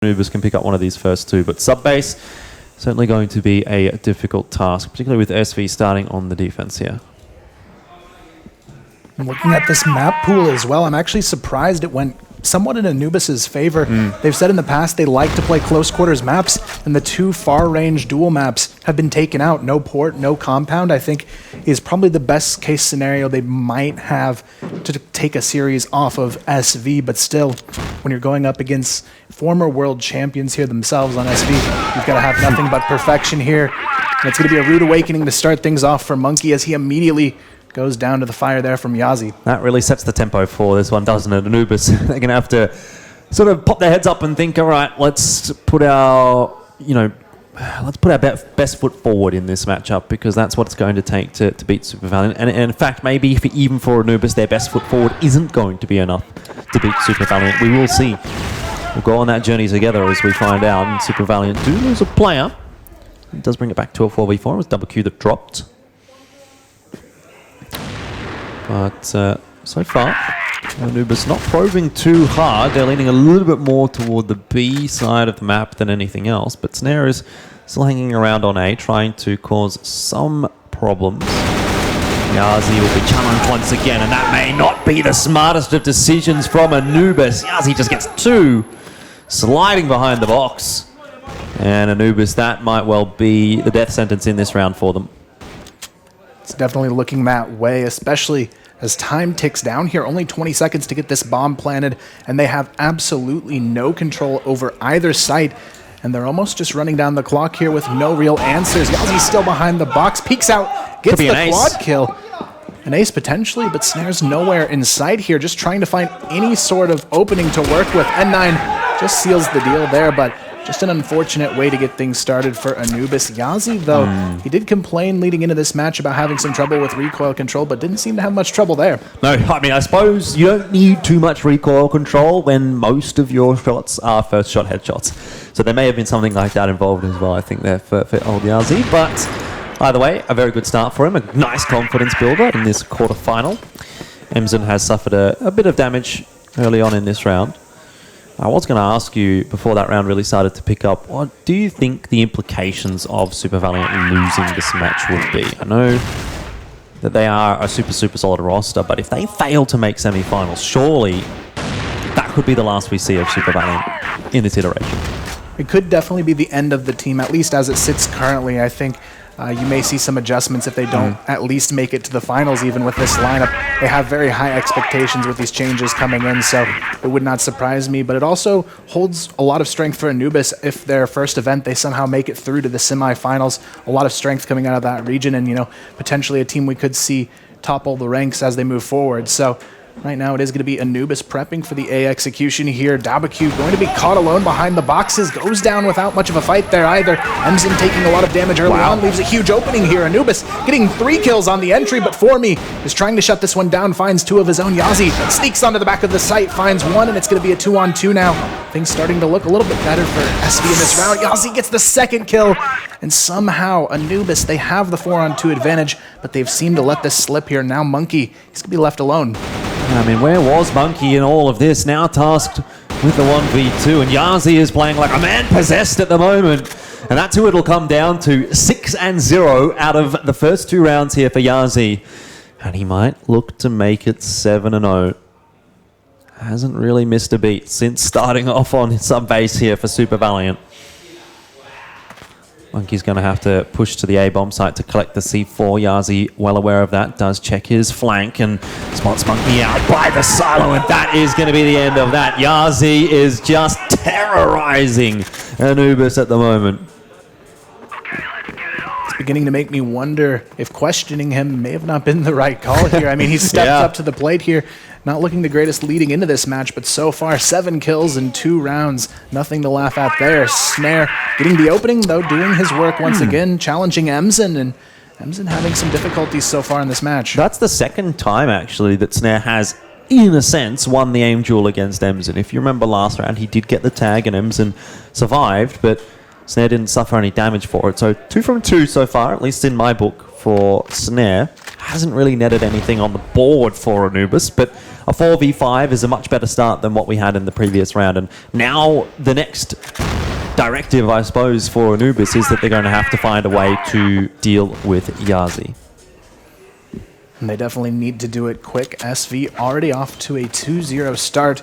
Anubis can pick up one of these first two, but sub-base certainly going to be a difficult task, particularly with SV starting on the defense here. Looking at this map pool as well, I'm actually surprised it went somewhat in Anubis' favor. They've said in the past they like to play close quarters maps, and the two far-range duel maps have been taken out. No port, no compound, I think is probably the best case scenario they might have to take a series off of SV, but still, when you're going up against former world champions here themselves on SV, you've got to have nothing but perfection here. And it's going to be a rude awakening to start things off for Monkey as he immediately goes down to the fire there from Yazi. That really sets the tempo for this one, doesn't it? Anubis, they're going to have to sort of pop their heads up and think, all right, let's put our, best foot forward in this matchup, because that's what it's going to take to beat Super Valiant. And in fact, maybe even for Anubis, their best foot forward isn't going to be enough to beat Super Valiant. We will see. We'll go on that journey together as we find out. And Super Valiant do lose a player. It does bring it back to a 4v4. It was double Q that dropped. But so far, Anubis not probing too hard. They're leaning a little bit more toward the B side of the map than anything else. But Snare is still hanging around on A, trying to cause some problems. Yazi will be challenged once again, and that may not be the smartest of decisions from Anubis. Yazi just gets two, sliding behind the box. And Anubis, that might well be the death sentence in this round for them. It's definitely looking that way, especially as time ticks down here. Only 20 seconds to get this bomb planted, and they have absolutely no control over either site. And they're almost just running down the clock here with no real answers. Yazi's still behind the box, peeks out, gets the quad kill. An ace potentially, but Snare's nowhere in sight here, just trying to find any sort of opening to work with. N9 just seals the deal there, but just an unfortunate way to get things started for Anubis. Yazi, though, he did complain leading into this match about having some trouble with recoil control, but didn't seem to have much trouble there. No, I mean, I suppose you don't need too much recoil control when most of your shots are first shot headshots. So there may have been something like that involved as well, I think, there for old Yazi. But either way, a very good start for him. A nice confidence builder in this quarterfinal. Emzen has suffered a bit of damage early on in this round. I was going to ask you, before that round really started to pick up, what do you think the implications of Super Valiant losing this match would be? I know that they are a super solid roster, but if they fail to make semi-finals, surely that could be the last we see of Super Valiant in this iteration. It could definitely be the end of the team, at least as it sits currently. I think you may see some adjustments if they don't at least make it to the finals, even with this lineup. They have very high expectations with these changes coming in, so it would not surprise me. But it also holds a lot of strength for Anubis. If their first event, they somehow make it through to the semifinals, a lot of strength coming out of that region, and potentially a team we could see topple the ranks as they move forward. So right now it is going to be Anubis prepping for the A execution here. Dabaku going to be caught alone behind the boxes. Goes down without much of a fight there either. Emzen taking a lot of damage early on. Leaves a huge opening here. Anubis getting 3 kills on the entry, but Formy is trying to shut this one down. Finds 2 of his own. Yazi sneaks onto the back of the site. Finds 1, and it's going to be a 2-on-2 now. Things starting to look a little bit better for SV in this round. Yazi gets the 2nd kill. And somehow Anubis, they have the 4-on-2 advantage, but they've seemed to let this slip here. Now Monkey, he's going to be left alone. I mean, where was Monkey in all of this? Now tasked with the 1v2, and Yazi is playing like a man possessed at the moment. And that's who it'll come down to. 6-0 out of the first 2 rounds here for Yazi. And he might look to make it 7-0. Hasn't really missed a beat since starting off on some base here for Super Valiant. Monkey's going to have to push to the A-bomb site to collect the C4. Yazi, well aware of that, does check his flank and spots Monkey out by the silo, and that is going to be the end of that. Yazi is just terrorizing Anubis at the moment. It's beginning to make me wonder if questioning him may have not been the right call here. I mean, he stepped up to the plate here. Not looking the greatest leading into this match, but so far 7 kills in 2 rounds. Nothing to laugh at there. Snare getting the opening, though, doing his work once again, challenging Emzen, and Emzen having some difficulties so far in this match. That's the 2nd time, actually, that Snare has, in a sense, won the aim duel against Emzen. If you remember last round, he did get the tag and Emzen survived, but Snare didn't suffer any damage for it. So 2 from 2 so far, at least in my book, for Snare. Hasn't really netted anything on the board for Anubis, but a 4v5 is a much better start than what we had in the previous round. And now the next directive, I suppose, for Anubis is that they're going to have to find a way to deal with Yazi. And they definitely need to do it quick. SV already off to a 2-0 start.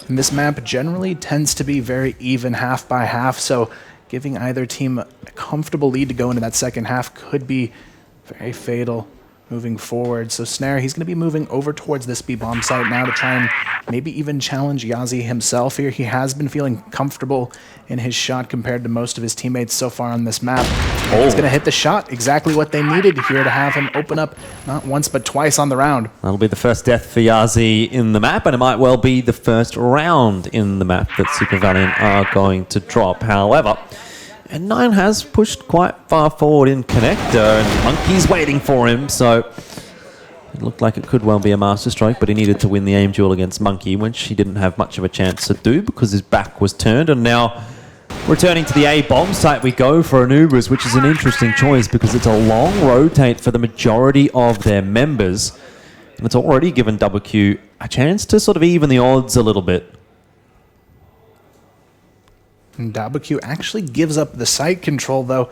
And this map generally tends to be very even half by half, so giving either team a comfortable lead to go into that second half could be very fatal moving forward. So Snare, he's going to be moving over towards this B-bomb site now to try and maybe even challenge Yazi himself here. He has been feeling comfortable in his shot compared to most of his teammates so far on this map. He's going to hit the shot, exactly what they needed here to have him open up not once but twice on the round. That'll be the first death for Yazi in the map, and it might well be the first round in the map that Super Valiant are going to drop. However, N9 has pushed quite far forward in connector, and Monkey's waiting for him, so it looked like it could well be a master stroke, but he needed to win the aim duel against Monkey, which he didn't have much of a chance to do because his back was turned. And now returning to the A bomb site we go for Anubis, which is an interesting choice because it's a long rotate for the majority of their members, and it's already given WQ a chance to sort of even the odds a little bit. And WQ actually gives up the site control, though.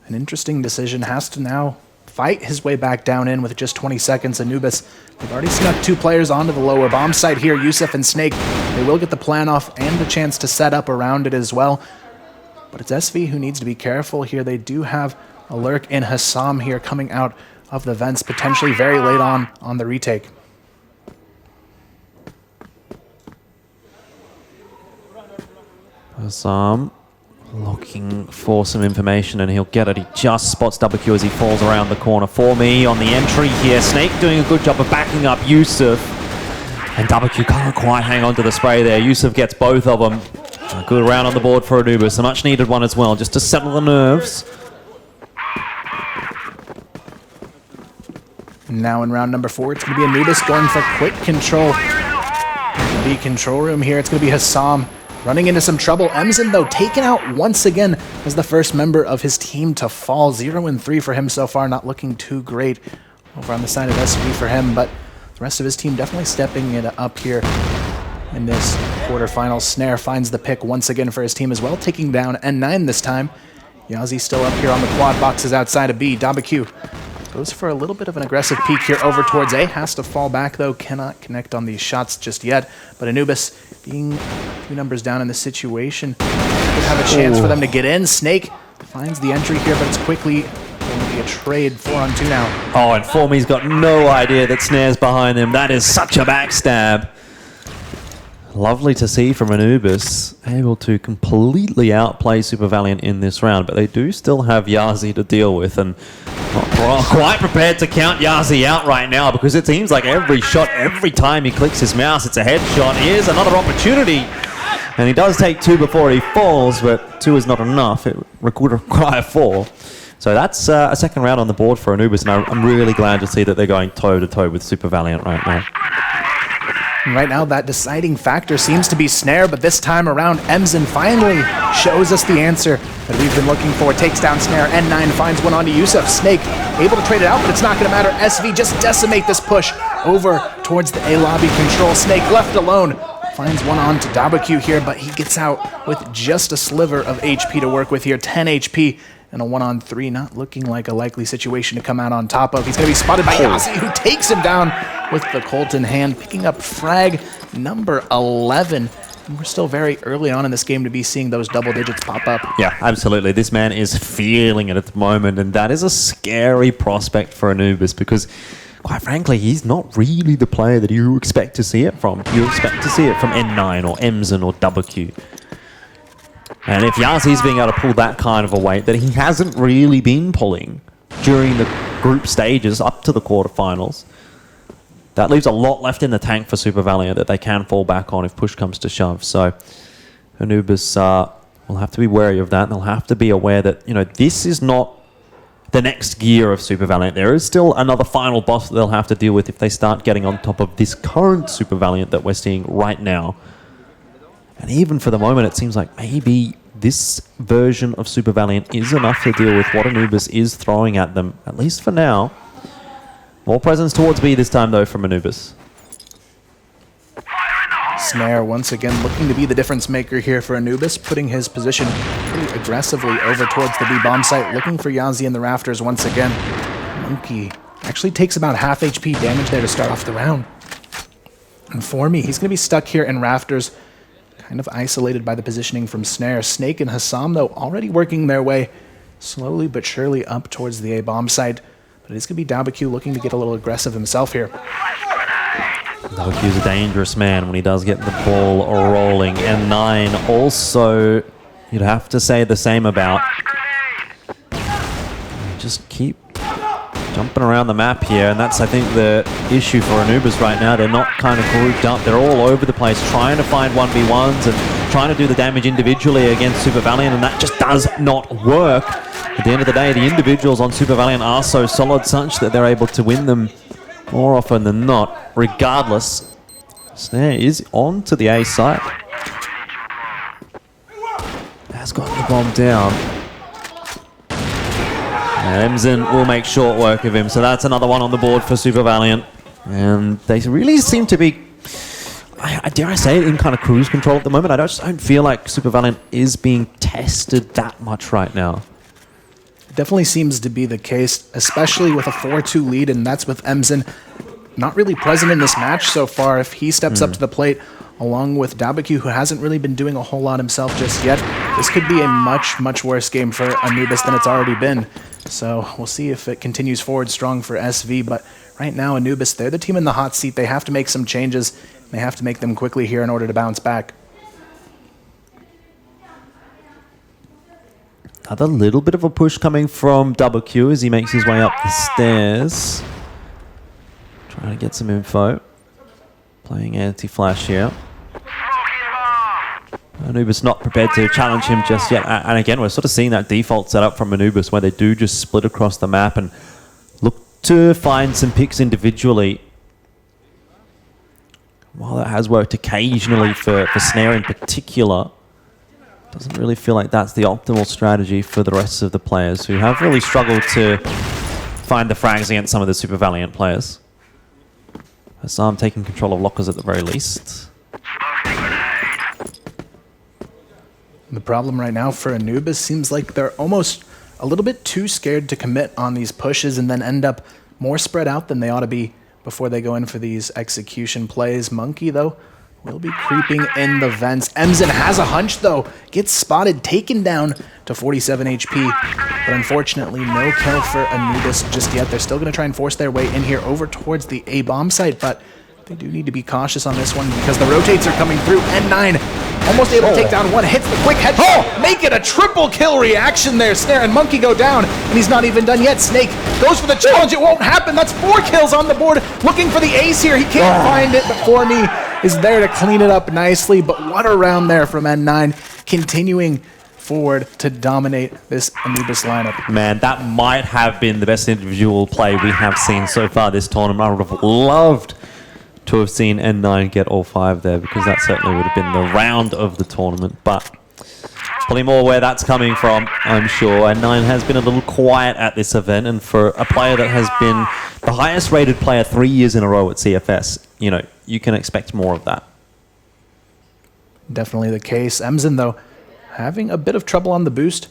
An interesting decision. Has to now fight his way back down in with just 20 seconds. Anubis, they've already snuck 2 players onto the lower bomb site here, Yusuf and Snake. They will get the plan off and a chance to set up around it as well. But it's SV who needs to be careful here. They do have a lurk in Hassam here coming out of the vents, potentially very late on the retake. Hassam looking for some information, and he'll get it. He just spots WQ as he falls around the corner. For me on the entry here, Snake doing a good job of backing up Yusuf, and WQ can't quite hang on to the spray there. Yusuf gets both of them. A good round on the board for Anubis, a much needed one as well, just to settle the nerves. Now in round number 4, it's going to be Anubis going for quick control. The control room here, it's going to be Hassam running into some trouble. Emzen, though, taken out once again as the first member of his team to fall. 0-3 for him so far, not looking too great over on the side of SV for him, but the rest of his team definitely stepping it up here in this quarterfinal. Snare finds the pick once again for his team as well, taking down N9 this time. Yazi still up here on the quad boxes outside of B. WQ goes for a little bit of an aggressive peek here over towards A. Has to fall back, though. Cannot connect on these shots just yet. But Anubis, being 2 numbers down in this situation, could have a chance for them to get in. Snake finds the entry here, but it's quickly going to be a trade. 4-on-2 now. Oh, and Formi's got no idea that Snare's behind him. That is such a backstab. Lovely to see from Anubis, able to completely outplay Super Valiant in this round, but they do still have Yazi to deal with, and not quite prepared to count Yazi out right now because it seems like every shot, every time he clicks his mouse, it's a headshot. Here's another opportunity, and he does take 2 before he falls, but 2 is not enough. It would require 4. So that's a second round on the board for Anubis, and I'm really glad to see that they're going toe-to-toe with Super Valiant right now. And right now, that deciding factor seems to be Snare, but this time around, Emzen finally shows us the answer that we've been looking for. Takes down Snare. N9 finds one onto Yusuf. Snake able to trade it out, but it's not going to matter. SV just decimate this push over towards the A lobby control. Snake left alone. Finds one on to WQ here, but he gets out with just a sliver of HP to work with here. 10 HP. And a 1-on-3, not looking like a likely situation to come out on top of. He's going to be spotted by Yazi, who takes him down with the Colt in hand, picking up frag number 11. And we're still very early on in this game to be seeing those double digits pop up. Yeah, absolutely. This man is feeling it at the moment, and that is a scary prospect for Anubis because, quite frankly, he's not really the player that you expect to see it from. You expect to see it from N9 or Emzen or WQ. And if Yazi's being able to pull that kind of a weight that he hasn't really been pulling during the group stages up to the quarterfinals, that leaves a lot left in the tank for Super Valiant that they can fall back on if push comes to shove. So Anubis will have to be wary of that. They'll have to be aware that, you know, this is not the next gear of Super Valiant. There is still another final boss that they'll have to deal with if they start getting on top of this current Super Valiant that we're seeing right now. And even for the moment, it seems like maybe this version of Super Valiant is enough to deal with what Anubis is throwing at them, at least for now. More presence towards B this time, though, from Anubis. Snare once again looking to be the difference maker here for Anubis, putting his position pretty aggressively over towards the B bomb site, looking for Yazi in the rafters once again. Monkey actually takes about half HP damage there to start off the round. And for me, he's going to be stuck here in rafters, kind of isolated by the positioning from Snare. Snake and Hassam, though, already working their way slowly but surely up towards the A bomb site. But it's going to be Dabaku looking to get a little aggressive himself here. Dabaku's a dangerous man when he does get the ball rolling. And 9 also, you'd have to say the same about. Just keep jumping around the map here, and that's, I think, the issue for Anubis right now. They're not kind of grouped up. They're all over the place trying to find 1v1s and trying to do the damage individually against Super Valiant, and that just does not work. At the end of the day, the individuals on Super Valiant are so solid such that they're able to win them more often than not. Regardless, Snare is on to the A site. Has gotten the bomb down. And Emzen will make short work of him, so that's another one on the board for Super Valiant. And they really seem to be, dare I say it, in kind of cruise control at the moment. I just don't feel like Super Valiant is being tested that much right now. Definitely seems to be the case, especially with a 4-2 lead, and that's with Emzen not really present in this match so far. If he steps up to the plate, along with Dabaku, who hasn't really been doing a whole lot himself just yet, this could be a much, much worse game for Anubis than it's already been. So we'll see if it continues forward strong for SV, but right now Anubis, they're the team in the hot seat. They have to make some changes. They have to make them quickly here in order to bounce back. Another little bit of a push coming from Dabaku as he makes his way up the stairs. Trying to get some info. Playing anti-flash here. Anubis not prepared to challenge him just yet. And again, we're sort of seeing that default setup from Anubis where they do just split across the map and look to find some picks individually. While that has worked occasionally for Snare in particular, doesn't really feel like that's the optimal strategy for the rest of the players who have really struggled to find the frags against some of the Super Valiant players. Hassam taking control of lockers at the very least. The problem right now for Anubis seems like they're almost a little bit too scared to commit on these pushes and then end up more spread out than they ought to be before they go in for these execution plays. Monkey, though, will be creeping in the vents. Emzen has a hunch, though. Gets spotted, taken down to 47 HP. But unfortunately, no kill for Anubis just yet. They're still going to try and force their way in here over towards the A bomb site, but they do need to be cautious on this one because the rotates are coming through. N9 almost able to take down one, hits the quick headshot, make it a triple kill reaction there. Snare and Monkey go down, and he's not even done yet. Snake goes for the challenge, it won't happen. That's 4 kills on the board, looking for the ace here. He can't find it, but For Me is there to clean it up nicely. But what a round there from N9, continuing forward to dominate this Anubis lineup. Man, that might have been the best individual play we have seen so far this tournament. I would have loved to have seen N9 get all 5 there, because that certainly would have been the round of the tournament. But probably more where that's coming from, I'm sure. N9 has been a little quiet at this event, and for a player that has been the highest rated player 3 years in a row at CFS, you know, you can expect more of that. Definitely the case. Emzen, though, having a bit of trouble on the boost.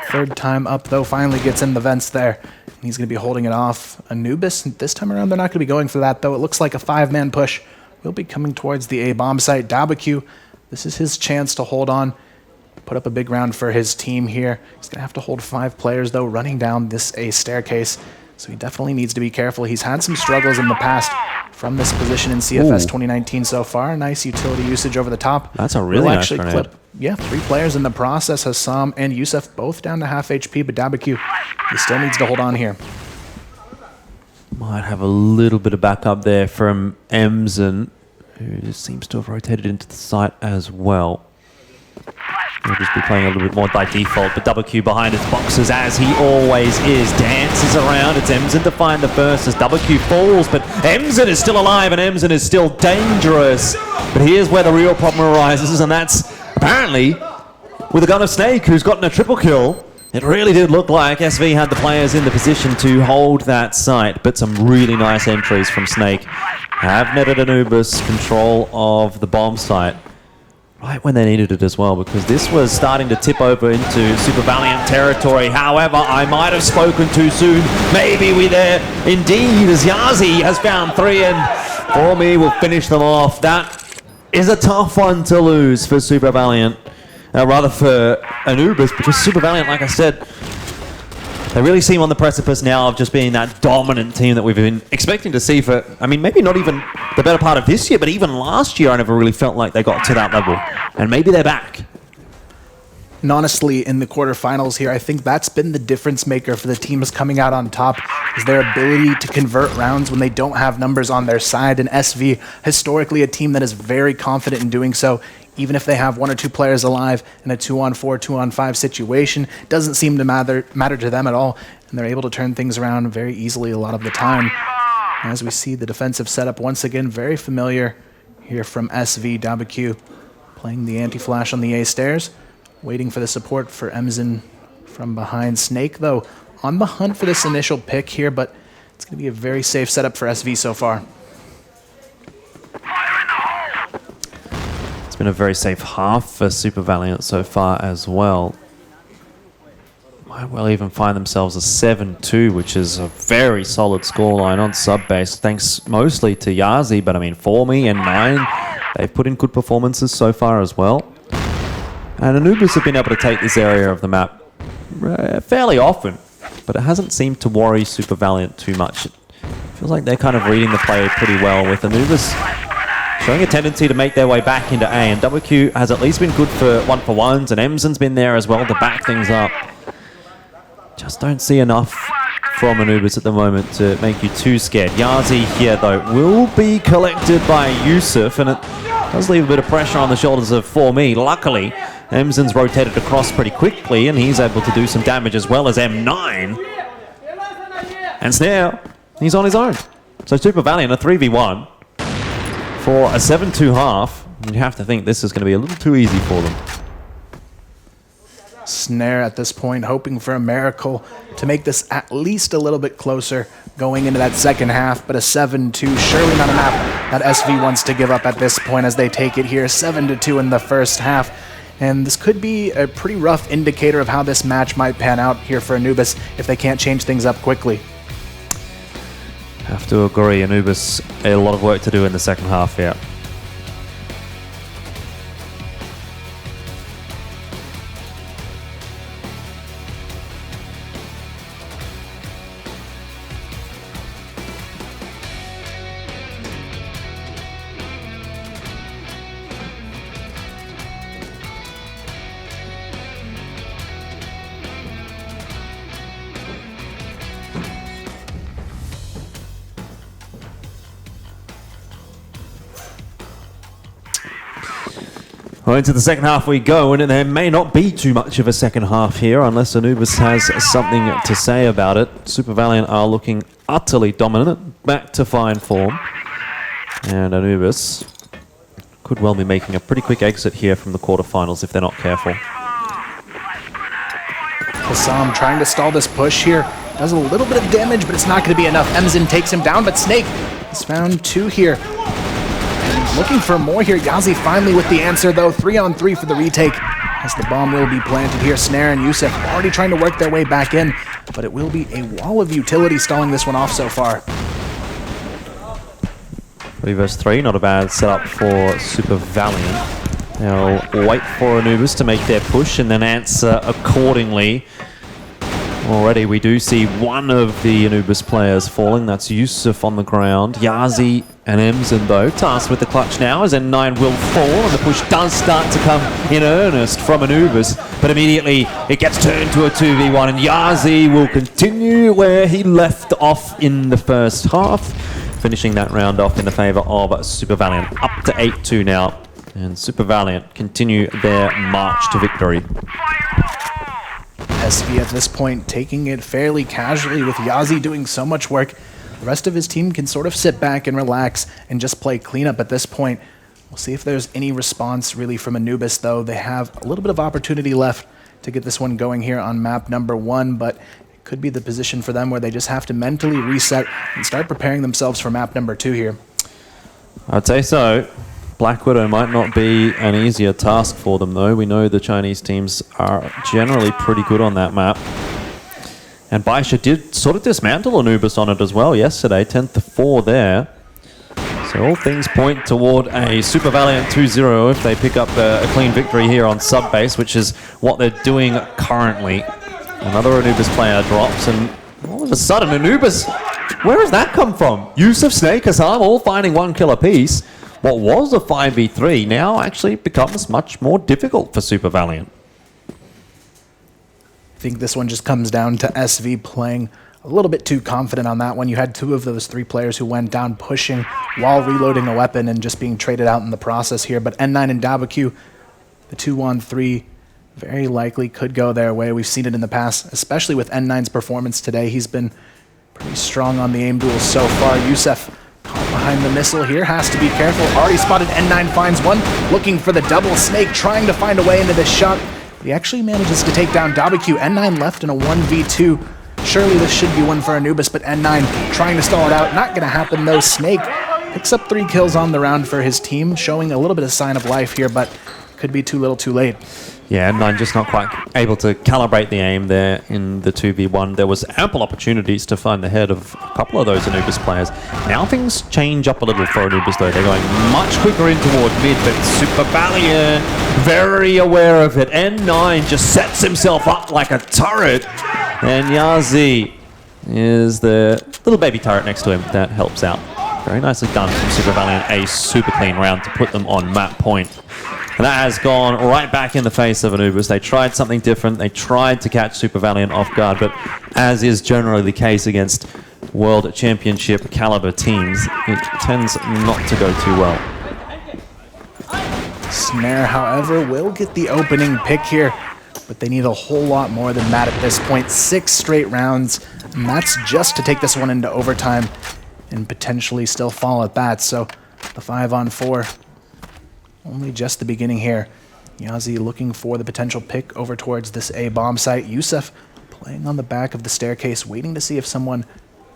3rd time up, though, finally gets in the vents there. And he's going to be holding it off. Anubis, this time around, they're not going to be going for that, though. It looks like a 5-man push will be coming towards the A bomb site. Dabaku, this is his chance to hold on, put up a big round for his team here. He's going to have to hold 5 players, though, running down this A staircase. So he definitely needs to be careful. He's had some struggles in the past from this position in CFS 2019 so far. Nice utility usage over the top. That's a really nice grenade. Clip, yeah, 3 players in the process. Hassam and Yusuf both down to half HP, but Dabaku, he still needs to hold on here. Might have a little bit of backup there from Emzen, who seems to have rotated into the site as well. He'll just be playing a little bit more by default, but Dabaku behind his boxes, as he always is. Dances around. It's Emzen to find the first as Dabaku falls, but Emzen is still alive and Emzen is still dangerous. But here's where the real problem arises, and that's apparently with the gun of Snake, who's gotten a triple kill. It really did look like SV had the players in the position to hold that site, but some really nice entries from Snake have netted Anubis control of the bomb site right when they needed it as well, because this was starting to tip over into Super Valiant territory. However, I might have spoken too soon. Maybe we there indeed, as Yazi has found 3, and For Me will finish them off. That is a tough one to lose for Super Valiant. Rather for Anubis, because Super Valiant, like I said, they really seem on the precipice now of just being that dominant team that we've been expecting to see for, I mean, maybe not even the better part of this year, but even last year I never really felt like they got to that level. And maybe they're back. And honestly, in the quarterfinals here, I think that's been the difference maker for the teams coming out on top, is their ability to convert rounds when they don't have numbers on their side. And SV, historically a team that is very confident in doing so, even if they have 1 or 2 players alive in a 2-on-4, 2-on-5 situation, doesn't seem to matter to them at all. And they're able to turn things around very easily a lot of the time. As we see the defensive setup once again, very familiar here from SV. WQ playing the anti-flash on the A stairs, waiting for the support for Emzen from behind. Snake, though, on the hunt for this initial pick here, but it's going to be a very safe setup for SV so far. It's been a very safe half for Super Valiant so far as well. Might well even find themselves a 7-2, which is a very solid scoreline on sub-base, thanks mostly to Yazi, but I mean, For Me and 9, they've put in good performances so far as well. And Anubis have been able to take this area of the map fairly often, but it hasn't seemed to worry Super Valiant too much. It feels like they're kind of reading the play pretty well, with Anubis showing a tendency to make their way back into A, and WQ has at least been good for 1-for-1s, and Emzen's been there as well to back things up. Just don't see enough from Anubis at the moment to make you too scared. Yazi here, though, will be collected by Yusuf, and it does leave a bit of pressure on the shoulders of For Me. Luckily, Emzen's rotated across pretty quickly, and he's able to do some damage as well as M9. And Snare, he's on his own. So Super Valiant, a 3v1 for a 7-2 half. You have to think this is going to be a little too easy for them. Snare at this point hoping for a miracle to make this at least a little bit closer going into that second half, but a 7-2, surely not a map that SV wants to give up at this point as they take it here, 7-2 in the first half. And this could be a pretty rough indicator of how this match might pan out here for Anubis if they can't change things up quickly. Have to agree, Anubis, a lot of work to do in the second half here. Well, into the second half we go, and there may not be too much of a second half here unless Anubis has something to say about it. Super Valiant are looking utterly dominant, back to fine form. And Anubis could well be making a pretty quick exit here from the quarterfinals if they're not careful. Hassam trying to stall this push here. Does a little bit of damage, but it's not going to be enough. Emzen takes him down, but Snake has found 2 here. Looking for more here. Yazi finally with the answer, though. 3-on-3 for the retake as the bomb will be planted here. Snare and Yusuf already trying to work their way back in, but it will be a wall of utility stalling this one off so far. 3 versus 3, not a bad setup for Super Valiant. They'll wait for Anubis to make their push and then answer accordingly. Already we do see one of the Anubis players falling. That's Yusuf on the ground. Yazi and Emzen, though, tasked with the clutch now as N9 will fall, and the push does start to come in earnest from Anubis, but immediately it gets turned to a 2v1, and Yazi will continue where he left off in the first half, finishing that round off in the favor of Super Valiant. Up to 8-2 now, and Super Valiant continue their march to victory. SV at this point taking it fairly casually with Yazi doing so much work. The rest of his team can sort of sit back and relax and just play cleanup at this point. We'll see if there's any response really from Anubis, though. They have a little bit of opportunity left to get this one going here on map number 1, but it could be the position for them where they just have to mentally reset and start preparing themselves for map number 2 here. I'd say so. Black Widow might not be an easier task for them, though. We know the Chinese teams are generally pretty good on that map. And Baisha did sort of dismantle Anubis on it as well yesterday, 10-4 there. So all things point toward a Super Valiant 2-0 if they pick up a clean victory here on sub base, which is what they're doing currently. Another Anubis player drops, and all of a sudden Anubis, where has that come from? Yusuf, Snake, Hassan all finding 1 kill apiece. What was a 5v3 now actually becomes much more difficult for Super Valiant. I think this one just comes down to SV playing a little bit too confident on that one. You had 2 of those 3 players who went down pushing while reloading a weapon and just being traded out in the process here. But N9 and Dabaku, the 2-on-3, very likely could go their way. We've seen it in the past, especially with N9's performance today. He's been pretty strong on the aim duels so far. Yusuf caught behind the missile here, has to be careful. Already spotted, N9 finds one, looking for the double. Snake trying to find a way into this shot. He actually manages to take down Dabaku. N9 left in a 1v2. Surely this should be one for Anubis, but N9 trying to stall it out. Not going to happen though. Snake picks up 3 kills on the round for his team, showing a little bit of sign of life here, but could be too little too late. Yeah, N9 just not quite able to calibrate the aim there in the 2v1. There was ample opportunities to find the head of a couple of those Anubis players. Now things change up a little for Anubis though. They're going much quicker in toward mid, but Super Valiant very aware of it. N9 just sets himself up like a turret. And Yazi is the little baby turret next to him that helps out. Very nicely done from Super Valiant. A super clean round to put them on map point. And that has gone right back in the face of Anubis. They tried something different. They tried to catch Super Valiant off guard, but as is generally the case against World Championship caliber teams, it tends not to go too well. Snare, however, will get the opening pick here, but they need a whole lot more than that at this point. 6 straight rounds, and that's just to take this one into overtime and potentially still fall at that. So the 5-on-4, only just the beginning here. Yazi looking for the potential pick over towards this A bomb site. Yusuf playing on the back of the staircase, waiting to see if someone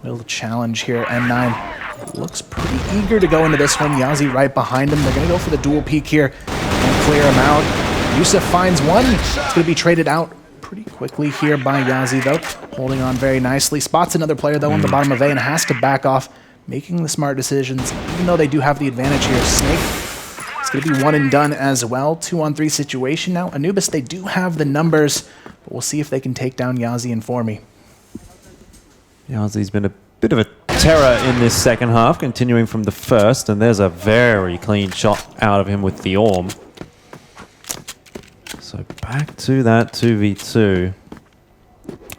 will challenge here. N9 looks pretty eager to go into this one. Yazi right behind him. They're going to go for the dual peek here and clear him out. Yusuf finds one. It's going to be traded out pretty quickly here by Yazi, though. Holding on very nicely. Spots another player, though, on the bottom of A and has to back off, making the smart decisions, even though they do have the advantage here. Snake, it's going to be 1 and done as well. 2-on-3 situation now. Anubis, they do have the numbers, but we'll see if they can take down Yazi and Formy. Yazi's been a bit of a terror in this second half, continuing from the first, and there's a very clean shot out of him with the Orm. So back to that 2v2.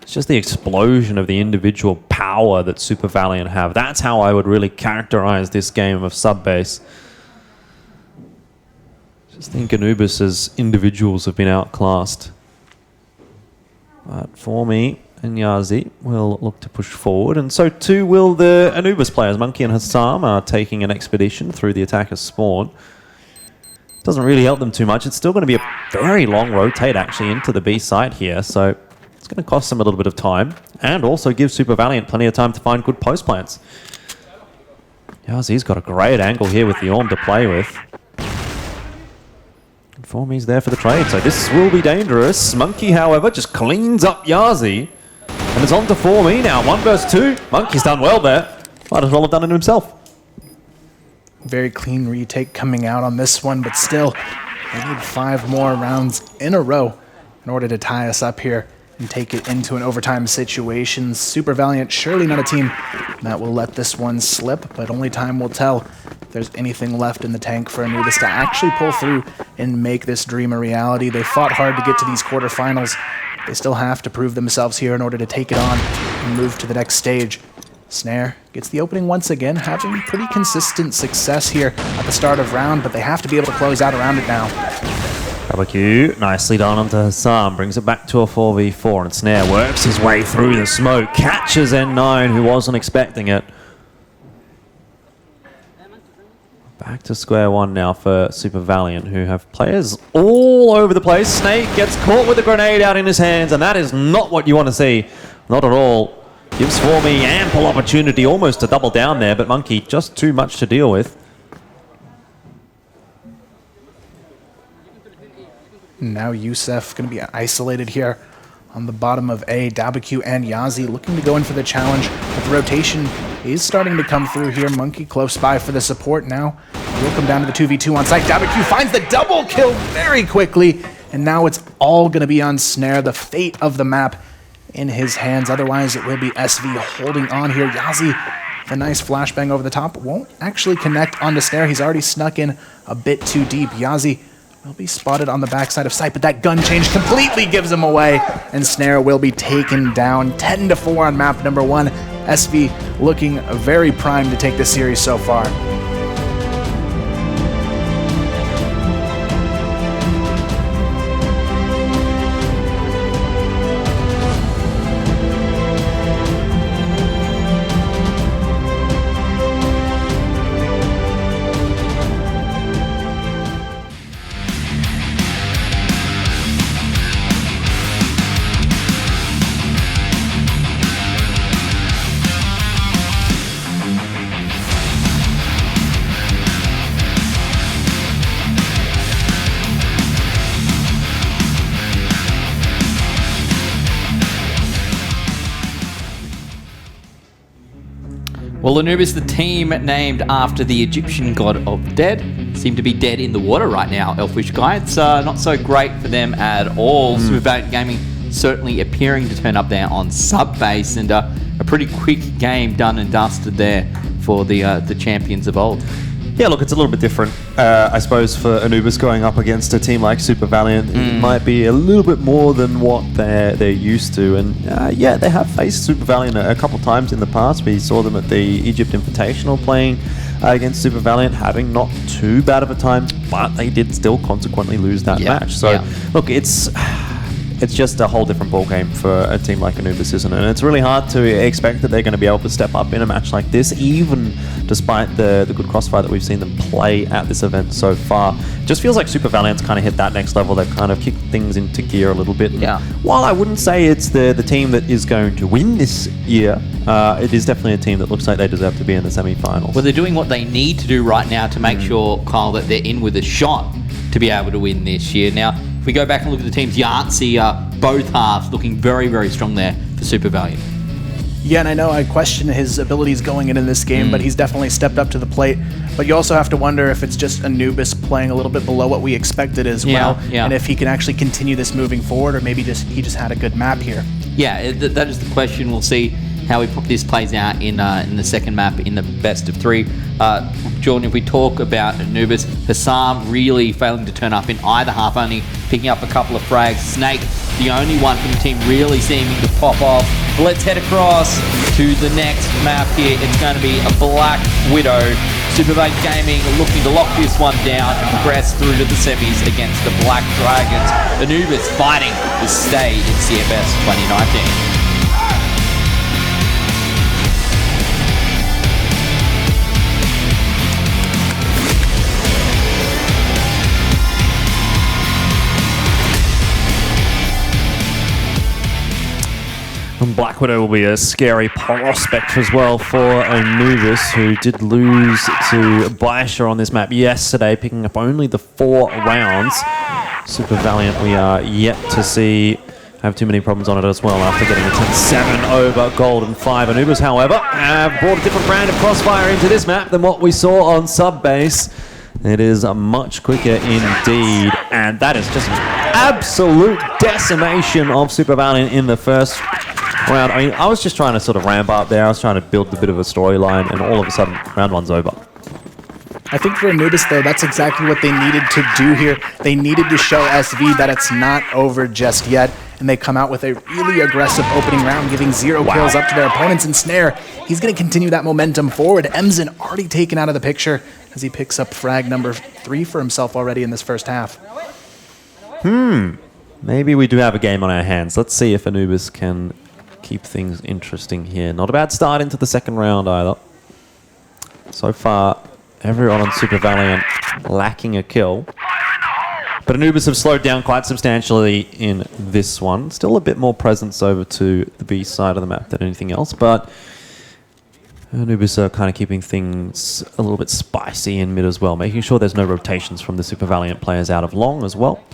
It's just the explosion of the individual power that Super Valiant have. That's how I would really characterize this game of sub-base. I think Anubis' individuals have been outclassed. But for me and Yazi will look to push forward, and so too will the Anubis players. Monkey and Hassam are taking an expedition through the attacker's spawn. Doesn't really help them too much. It's still going to be a very long rotate actually into the B site here, so it's going to cost them a little bit of time, and also give Super Valiant plenty of time to find good post plants. Yazi's got a great angle here with the Orm to play with. Formy's there for the trade, so this will be dangerous. Monkey, however, just cleans up Yazi, and it's on to Formy now. 1 versus 2. Monkey's done well there. Might as well have done it himself. Very clean retake coming out on this one, but still, they need 5 more rounds in a row in order to tie us up here and take it into an overtime situation. Super Valiant, surely not a team that will let this one slip, but only time will tell if there's anything left in the tank for Anubis to actually pull through and make this dream a reality. They fought hard to get to these quarterfinals. They still have to prove themselves here in order to take it on and move to the next stage. Snare gets the opening once again, having pretty consistent success here at the start of round, but they have to be able to close out around it now. Dabaku nicely done onto Hassam, brings it back to a 4v4, and Snare works his way through the smoke, catches N9 who wasn't expecting it. Back to square one now for Super Valiant, who have players all over the place. Snake gets caught with a grenade out in his hands, and that is not what you want to see. Not at all. Gives Formy ample opportunity almost to double down there, but Monkey just too much to deal with. Now Youssef going to be isolated here on the bottom of A. Dabaku and Yazi looking to go in for the challenge, but the rotation is starting to come through here. Monkey close by for the support now. We'll come down to the 2v2 on site. Dabaku finds the double kill very quickly, and now it's all going to be on Snare. The fate of the map in his hands. Otherwise, it will be SV holding on here. Yazi, a nice flashbang over the top, won't actually connect onto Snare. He's already snuck in a bit too deep. Yazi will be spotted on the backside of site, but that gun change completely gives him away, and Snare will be taken down 10-4 on map number 1. SV looking very primed to take this series so far. Well, Anubis, the team named after the Egyptian god of dead, seem to be dead in the water right now, Elfish Guy. It's not so great for them at all. Super Valiant Gaming certainly appearing to turn up there on sub-base, and a pretty quick game done and dusted there for the champions of old. Yeah, look, it's a little bit different. I suppose for Anubis going up against a team like Super Valiant, it might be a little bit more than what they're used to. And yeah, they have faced Super Valiant a couple times in the past. We saw them at the Egypt Invitational playing against Super Valiant, having not too bad of a time, but they did still consequently lose that match. So look, it's just a whole different ballgame for a team like Anubis, isn't it? And it's really hard to expect that they're going to be able to step up in a match like this, even despite the good crossfire that we've seen them play at this event so far. It just feels like Super Valiant's kind of hit that next level. They've kind of kicked things into gear a little bit. And while I wouldn't say it's the team that is going to win this year, it is definitely a team that looks like they deserve to be in the semi-finals. Well, they're doing what they need to do right now to make sure, Kyle, that they're in with a shot to be able to win this year. Now, if we go back and look at the teams, Yahtzee, both halves looking very, very strong there for Super Valiant. Yeah, and I know I question his abilities going into this game, but he's definitely stepped up to the plate. But you also have to wonder if it's just Anubis playing a little bit below what we expected as well, and if he can actually continue this moving forward, or maybe he just had a good map here. Yeah, that is the question. We'll see how this plays out in the second map in the best of 3. Jordan, if we talk about Anubis, Hassam really failing to turn up in either half, only picking up a couple of frags. Snake, the only one from the team really seeming to pop off. But let's head across to the next map here. It's going to be a Black Widow. Super Valiant Gaming looking to lock this one down and progress through to the semis against the Black Dragons. Anubis fighting to stay in CFS 2019. And Black Widow will be a scary prospect as well for Anubis, who did lose to Baisha on this map yesterday, picking up only the 4 rounds. Super Valiant, we are yet to see have too many problems on it as well after getting a 10-7 over Golden 5. Anubis, however, have brought a different brand of crossfire into this map than what we saw on sub-base. It is much quicker indeed, and that is just absolute decimation of Super Valiant in the first round. I mean, I was just trying to sort of ramp up there. I was trying to build a bit of a storyline, and all of a sudden, round 1's over. I think for Anubis, though, that's exactly what they needed to do here. They needed to show SV that it's not over just yet, and they come out with a really aggressive opening round, giving 0 kills up to their opponents. And Snare, he's going to continue that momentum forward. Emzen already taken out of the picture as he picks up frag number 3 for himself already in this first half. Maybe we do have a game on our hands. Let's see if Anubis can keep things interesting here. Not a bad start into the second round either. So far, everyone on Super Valiant lacking a kill. But Anubis have slowed down quite substantially in this one. Still a bit more presence over to the B side of the map than anything else, but Anubis are kind of keeping things a little bit spicy in mid as well, making sure there's no rotations from the Super Valiant players out of long as well.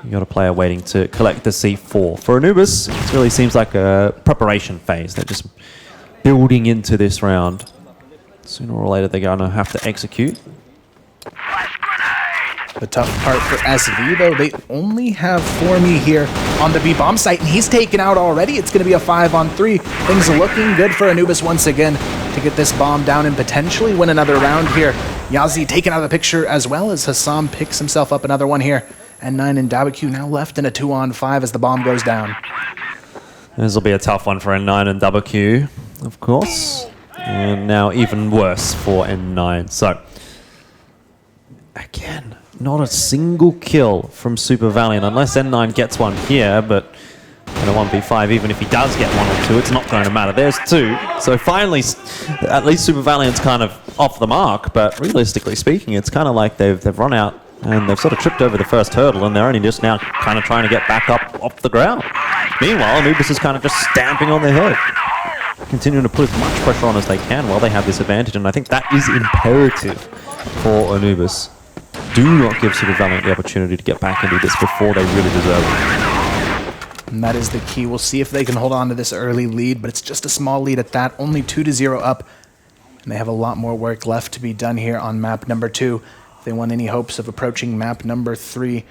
You got a player waiting to collect the C4. For Anubis, it really seems like a preparation phase. They're just building into this round. Sooner or later, they're going to have to execute. The tough part for SV, though, they only have Formy here on the B-bomb site, and he's taken out already. It's going to be a 5-on-3. Things looking good for Anubis once again to get this bomb down and potentially win another round here. Yazi taken out of the picture as well as Hassam picks himself up another one here. N9 and WQ now left in a 2-on-5 as the bomb goes down. This will be a tough one for N9 and WQ, of course. And now even worse for N9. So, again, not a single kill from Super Valiant, unless N9 gets one here, but in a 1v5, even if he does get one or two, it's not going to matter. There's two. So finally, at least Super Valiant's kind of off the mark, but realistically speaking, it's kind of like they've run out and they've sort of tripped over the first hurdle, and they're only just now kind of trying to get back up off the ground. Meanwhile, Anubis is kind of just stamping on their head, continuing to put as much pressure on as they can while they have this advantage, and I think that is imperative for Anubis. Do not give Super Valiant the opportunity to get back into this before they really deserve it. And that is the key. We'll see if they can hold on to this early lead, but it's just a small lead at that, only 2-0 up, and they have a lot more work left to be done here on map number 2. If they want any hopes of approaching map number 3,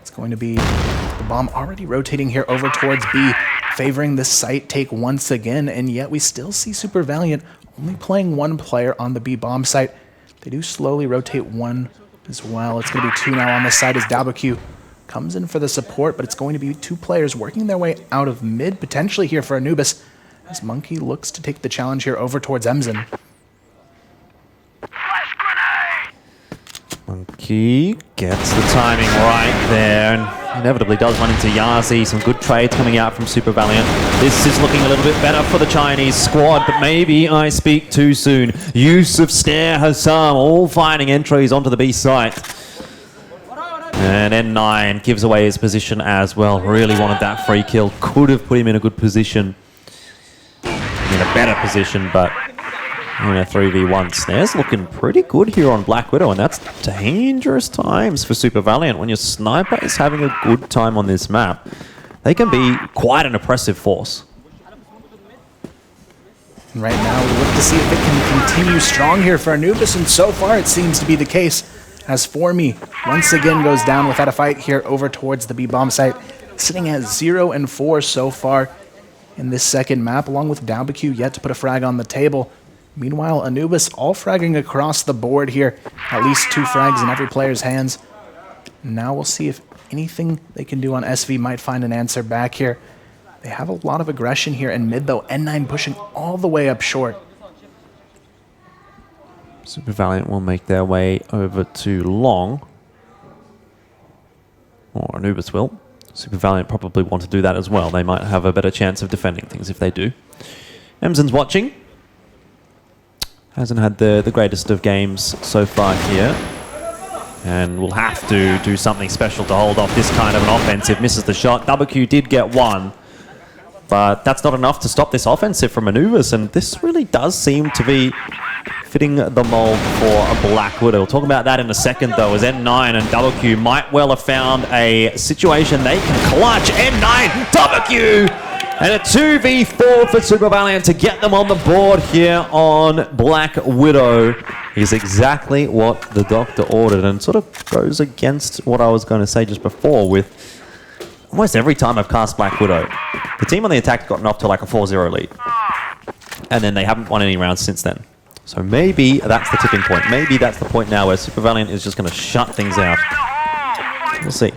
it's going to be the bomb already rotating here over towards B, favoring the site take once again, and yet we still see Super Valiant only playing one player on the B bomb site. They do slowly rotate one as well. It's going to be 2 now on this side as WQ comes in for the support, but it's going to be 2 players working their way out of mid, potentially here for Anubis, as Monkey looks to take the challenge here over towards Emzen. Monkey gets the timing right there, and inevitably does run into Yazi. Some good trades coming out from Super Valiant. This is looking a little bit better for the Chinese squad, but maybe I speak too soon. Use of Stare, Hassam, all finding entries onto the B site. And N9 gives away his position as well. Really wanted that free kill. Could have put him in a good position. In a better position, but in a 3v1. Snare's looking pretty good here on Black Widow, and that's dangerous times for Super Valiant. When your sniper is having a good time on this map, they can be quite an oppressive force. And right now, we look to see if it can continue strong here for Anubis, and so far it seems to be the case, as Formy once again goes down without a fight here over towards the B-bomb site, sitting at 0-4 so far in this second map, along with WQ yet to put a frag on the table. Meanwhile, Anubis all fragging across the board here, at least 2 frags in every player's hands. Now we'll see if anything they can do on SV might find an answer back here. They have a lot of aggression here in mid, though. N9 pushing all the way up short. Super Valiant will make their way over to long. Or Anubis will. Super Valiant probably want to do that as well. They might have a better chance of defending things if they do. Emzen's watching. Hasn't had the greatest of games so far here. And will have to do something special to hold off this kind of an offensive. Misses the shot. WQ did get one. But that's not enough to stop this offensive from Anubis. And this really does seem to be fitting the mold for a Black Widow. We'll talk about that in a second, though, as N9 and WQ might well have found a situation they can clutch. N9, WQ! And a 2v4 for Super Valiant to get them on the board here on Black Widow is exactly what the doctor ordered, and sort of goes against what I was going to say just before with almost every time I've cast Black Widow, the team on the attack gotten off to like a 4-0 lead. And then they haven't won any rounds since then. So maybe that's the tipping point. Maybe that's the point now where Super Valiant is just going to shut things out. We'll see.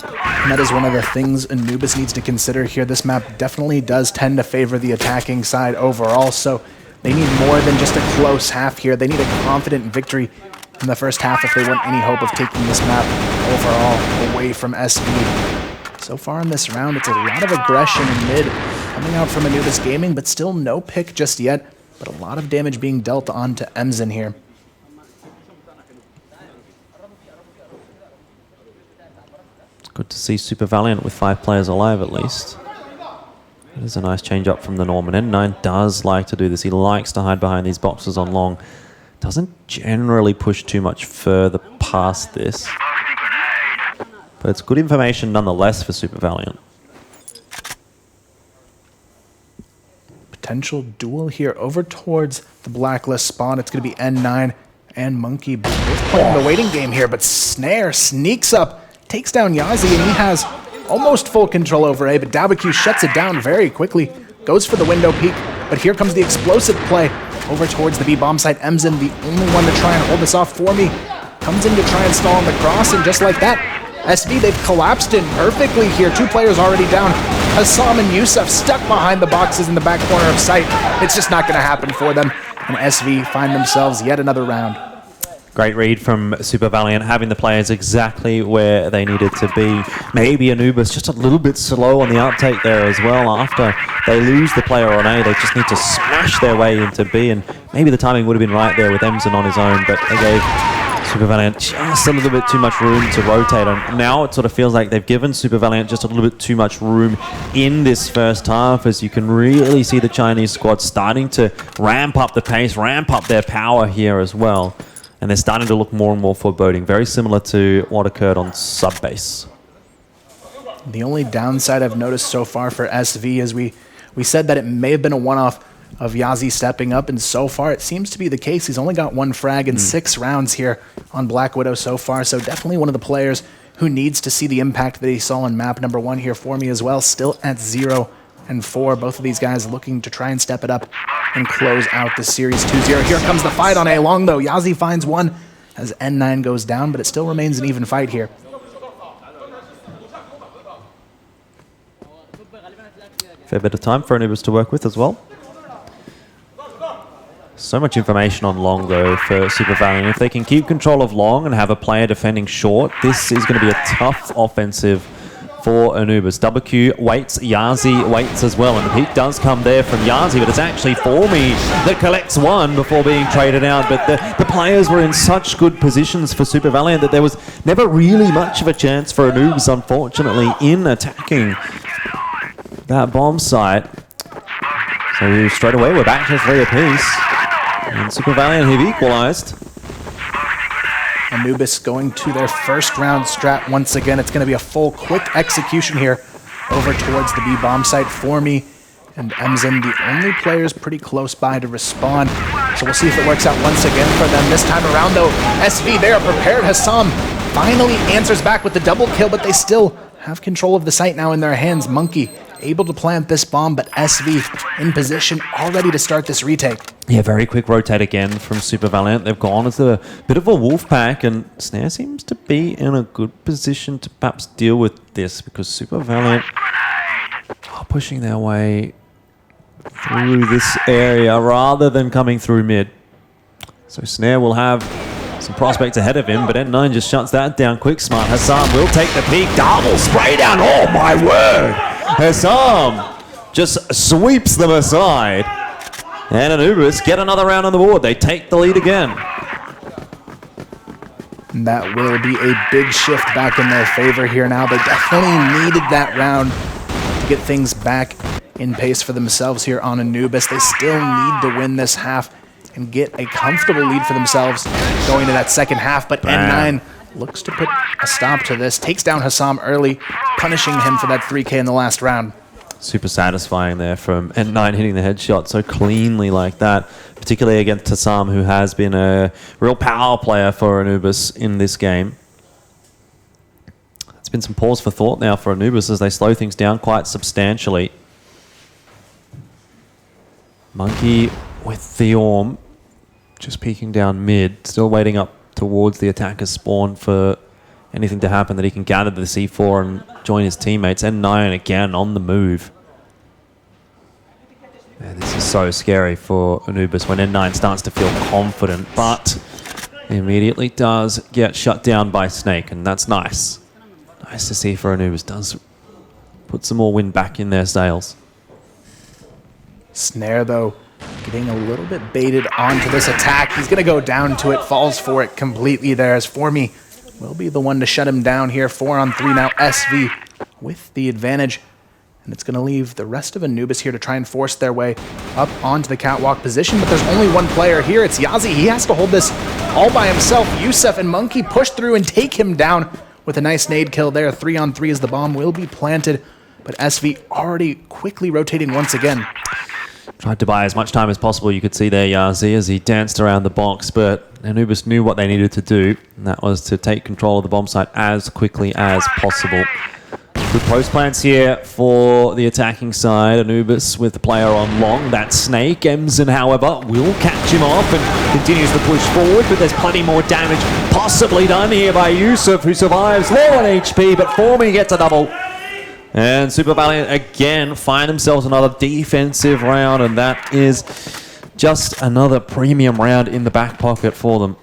And that is one of the things Anubis needs to consider here. This map definitely does tend to favor the attacking side overall, so they need more than just a close half here. They need a confident victory in the first half if they want any hope of taking this map overall away from SV. So far in this round, it's a lot of aggression in mid coming out from Anubis Gaming, but still no pick just yet, but a lot of damage being dealt onto Emzen here. Good to see Super Valiant with 5 players alive at least. It is a nice change up from the norm. And N9 does like to do this. He likes to hide behind these boxes on long. Doesn't generally push too much further past this. But it's good information nonetheless for Super Valiant. Potential duel here over towards the blacklist spawn. It's going to be N9 and Monkey both playing the waiting game here, but Snare sneaks up, takes down Yazi, and he has almost full control over A, but Dabaqu shuts it down very quickly, goes for the window peek, but here comes the explosive play over towards the B bomb site. Emzen, the only one to try and hold this off for me, comes in to try and stall on the cross, and just like that, SV, they've collapsed in perfectly here. 2 players already down. Hassam and Yusuf stuck behind the boxes in the back corner of sight. It's just not going to happen for them, and SV find themselves yet another round. Great read from Super Valiant, having the players exactly where they needed to be. Maybe Anubis just a little bit slow on the uptake there as well. After they lose the player on A, they just need to smash their way into B, and maybe the timing would have been right there with Emzen on his own, but they gave Super Valiant just a little bit too much room to rotate, and now it sort of feels like they've given Super Valiant just a little bit too much room in this first half, as you can really see the Chinese squad starting to ramp up the pace, ramp up their power here as well. And they're starting to look more and more foreboding, very similar to what occurred on sub-base. The only downside I've noticed so far for SV is we said that it may have been a one-off of Yazi stepping up, and so far it seems to be the case. He's only got 1 frag in 6 rounds here on Black Widow so far, so definitely one of the players who needs to see the impact that he saw on map number 1 here for me as well, still at 0 and 4. Both of these guys looking to try and step it up and close out the series 2-0. Here comes the fight on A long, though. Yazi finds one as N9 goes down, but it still remains an even fight here. Fair bit of time for Anubis to work with as well. So much information on long, though, for Super Valiant. If they can keep control of long and have a player defending short, this is going to be a tough offensive for Anubis. WQ waits, Yazi waits as well, and the peak does come there from Yazi, but it's actually Formy that collects one before being traded out. But the players were in such good positions for Super Valiant that there was never really much of a chance for Anubis, unfortunately, in attacking that bomb site. So straight away we're back to 3 apiece, and Super Valiant have equalized. Anubis going to their first round strat once again. It's going to be a full quick execution here over towards the B bomb site. Formy and Emzen, the only players pretty close by to respond. So we'll see if it works out once again for them. This time around, though, SV, they are prepared. Hassam finally answers back with the double kill, but they still have control of the site now in their hands. Monkey able to plant this bomb, but SV in position, all ready to start this retake. Yeah, very quick rotate again from Super Valiant. They've gone as a bit of a wolf pack, and Snare seems to be in a good position to perhaps deal with this, because Super Valiant are pushing their way through this area rather than coming through mid. So Snare will have some prospects ahead of him, but N9 just shuts that down quick smart. Hassam will take the peak. Double spray down. Oh my word! Hassam just sweeps them aside. And Anubis get another round on the board. They take the lead again. And that will be a big shift back in their favor here now. They definitely needed that round to get things back in pace for themselves here on Anubis. They still need to win this half and get a comfortable lead for themselves going to that second half. But N9 looks to put a stop to this. Takes down Hassam early, punishing him for that 3K in the last round. Super satisfying there from N9 hitting the headshot so cleanly like that, particularly against Hassam, who has been a real power player for Anubis in this game. It's been some pause for thought now for Anubis as they slow things down quite substantially. Monkey with the Orm, just peeking down mid, still waiting up towards the attacker's spawn for anything to happen that he can gather the C4 and join his teammates. N9 again on the move. Man, this is so scary for Anubis when N9 starts to feel confident, but immediately does get shut down by Snake, and that's nice. Nice to see for Anubis. Does put some more wind back in their sails. Snare, though, getting a little bit baited onto this attack. He's going to go down to it, falls for it completely there, as Formy will be the one to shut him down here. 4-on-3 now, SV with the advantage. And it's going to leave the rest of Anubis here to try and force their way up onto the catwalk position. But there's only one player here. It's Yazi. He has to hold this all by himself. Yusuf and Monkey push through and take him down with a nice nade kill there. 3-on-3 as the bomb will be planted, but SV already quickly rotating once again. Tried to buy as much time as possible. You could see there Yazi as he danced around the box, but Anubis knew what they needed to do, and that was to take control of the bomb site as quickly as possible. Good post plants here for the attacking side. Anubis with the player on long. That Snake. Emzen, however, will catch him off and continues to push forward, but there's plenty more damage possibly done here by Yusuf, who survives. Low on HP, but Formy gets a double. And Super Valiant again find themselves another defensive round, and that is just another premium round in the back pocket for them.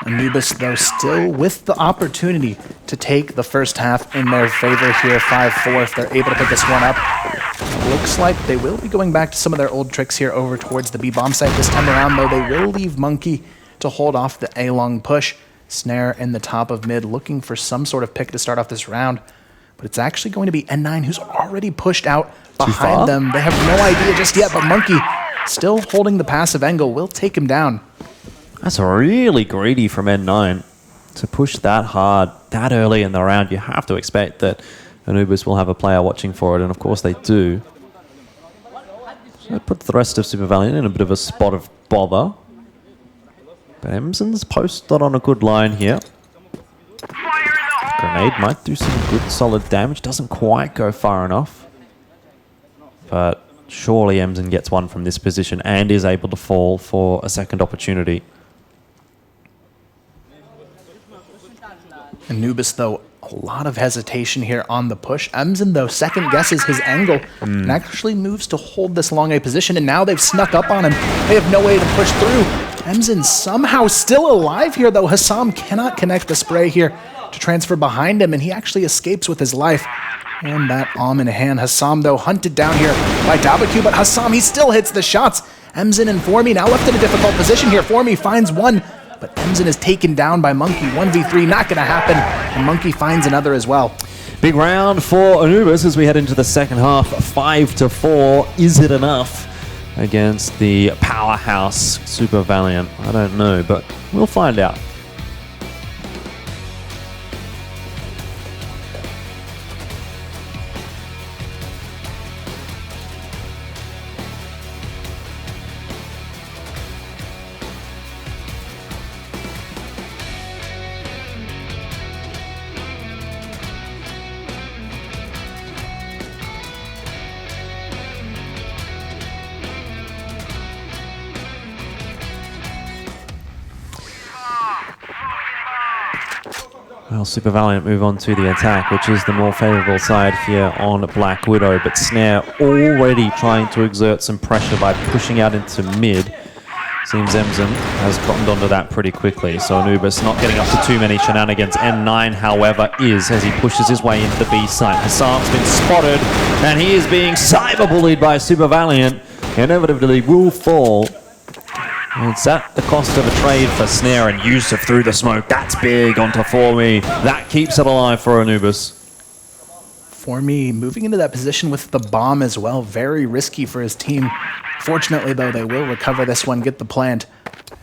Anubis, though, still with the opportunity to take the first half in their favor here, 5-4, if they're able to pick this one up. Looks like they will be going back to some of their old tricks here over towards the B-bomb site this time around, though they will leave Monkey to hold off the A-long push. Snare in the top of mid, looking for some sort of pick to start off this round. But it's actually going to be N9, who's already pushed out behind them. They have no idea just yet, but Monkey, still holding the passive angle, will take him down. That's really greedy from N9 to push that hard, that early in the round. You have to expect that Anubis will have a player watching for it, and of course they do. So that puts the rest of Super Valiant in a bit of a spot of bother. But Emzen's posted on a good line here. Grenade might do some good solid damage. Doesn't quite go far enough. But surely Emzen gets one from this position and is able to fall for a second opportunity. Anubis, though, a lot of hesitation here on the push. Emzen, though, second guesses his angle and actually moves to hold this long A position, and now they've snuck up on him. They have no way to push through. Emzen somehow still alive here, though. Hassam cannot connect the spray here to transfer behind him, and he actually escapes with his life. And that Om in hand. Hassam, though, hunted down here by Dabaku, but Hassam, he still hits the shots. Emzen and Formy now left in a difficult position here. Formy finds one, but Emzen is taken down by Monkey. 1v3, not going to happen, and Monkey finds another as well. Big round for Anubis as we head into the second half. 5-4. Is it enough against the powerhouse Super Valiant? I don't know, but we'll find out. Well, Super Valiant move on to the attack, which is the more favorable side here on Black Widow, but Snare already trying to exert some pressure by pushing out into mid. Seems Emzen has gotten onto that pretty quickly, so Anubis not getting up to too many shenanigans. N9, however, is as he pushes his way into the B site. Hassam's been spotted, and he is being cyberbullied by Super Valiant. Inevitably will fall. It's at the cost of a trade for Snare, and Yusuf through the smoke. That's big onto Formy. That keeps it alive for Anubis. Formy moving into that position with the bomb as well. Very risky for his team. Fortunately, though, they will recover this one, get the plant.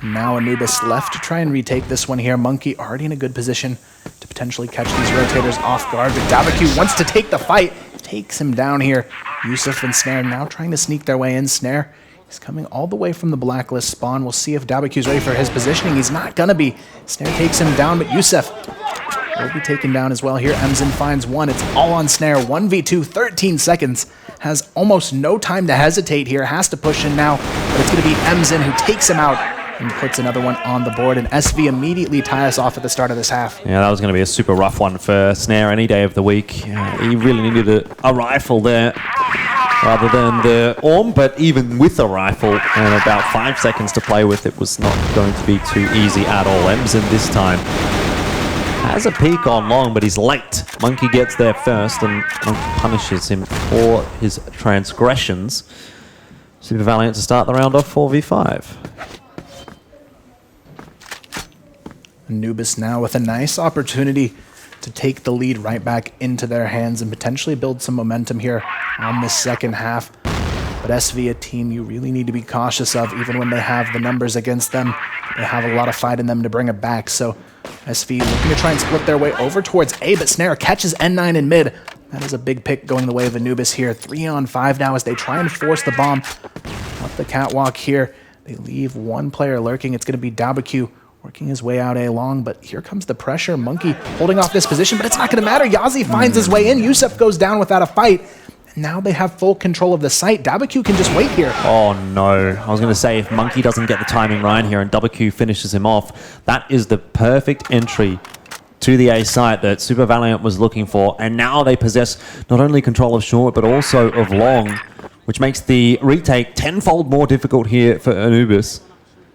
And now Anubis left to try and retake this one here. Monkey already in a good position to potentially catch these rotators off guard. But Dabaku wants to take the fight. Takes him down here. Yusuf and Snare now trying to sneak their way in. Snare is coming all the way from the blacklist spawn. We'll see if Dabaku's ready for his positioning. He's not gonna be. Snare takes him down, but Yusuf will be taken down as well here. Emzen finds one. It's all on Snare. 1v2, 13 seconds. Has almost no time to hesitate here. Has to push in now, but it's gonna be Emzen who takes him out and puts another one on the board, and SV immediately tie us off at the start of this half. Yeah, that was going to be a super rough one for Snare any day of the week. He really needed a rifle there rather than the Orm, but even with a rifle and about 5 seconds to play with, it was not going to be too easy at all. Emzen this time has a peek on long, but he's late. Monkey gets there first, and Monkey punishes him for his transgressions. Super Valiant to start the round off 4v5. Anubis now with a nice opportunity to take the lead right back into their hands and potentially build some momentum here on this second half. But SV, a team you really need to be cautious of, even when they have the numbers against them. they have a lot of fight in them to bring it back. So SV looking to try and split their way over towards A, but Snare catches N9 in mid. That is a big pick going the way of Anubis here. 3-on-5 now as they try and force the bomb up the catwalk here. They leave one player lurking. It's going to be Dabaku working his way out A long, but here comes the pressure. Monkey holding off this position, but it's not going to matter. Yazi finds his way in. Yusef goes down without a fight. And now they have full control of the site. Dabaku can just wait here. Oh no, I was going to say if Monkey doesn't get the timing right here and Dabaku finishes him off, that is the perfect entry to the A site that Super Valiant was looking for. And now they possess not only control of short, but also of long, which makes the retake tenfold more difficult here for Anubis.